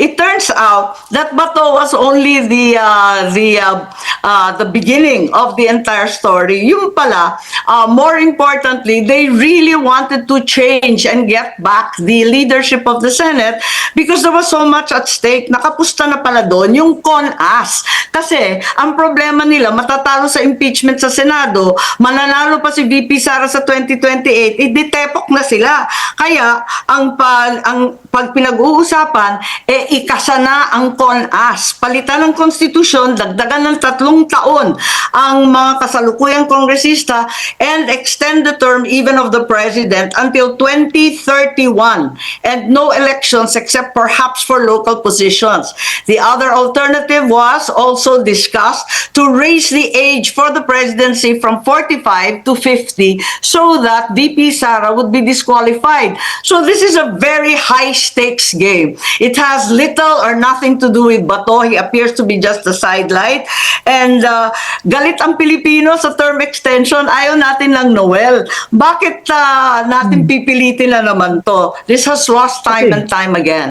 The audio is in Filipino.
it turns out that Bato was only the beginning of the entire story. Yung pala, more importantly, they really wanted to change and get back the leadership of the Senate because there was so much at stake. Nakapusta na pala doon yung CONAS. Kasi ang problema nila, matatalo sa impeachment sa Senado, mananalo pa si VP Sara sa 2028, iditepok na sila. Kaya ang pag pinag-uusapan, ikasa na ang CONAS. Palitan ng konstitusyon, dagdagan ng 3 taon ang mga kasalukuyang kongresista and extend the term even of the president until 2031 and no elections except perhaps for local positions. The other alternative was also discussed to raise the age for the presidency from 45 to 50 so that VP Sara would be disqualified. So this is a very high stakes game. It has little or nothing to do with Bato. He appears to be just a sidelight. And galit ang Pilipino sa term extension. Ayaw natin ng Noel. Bakit natin pipilitin na naman to? This has lost time and time again.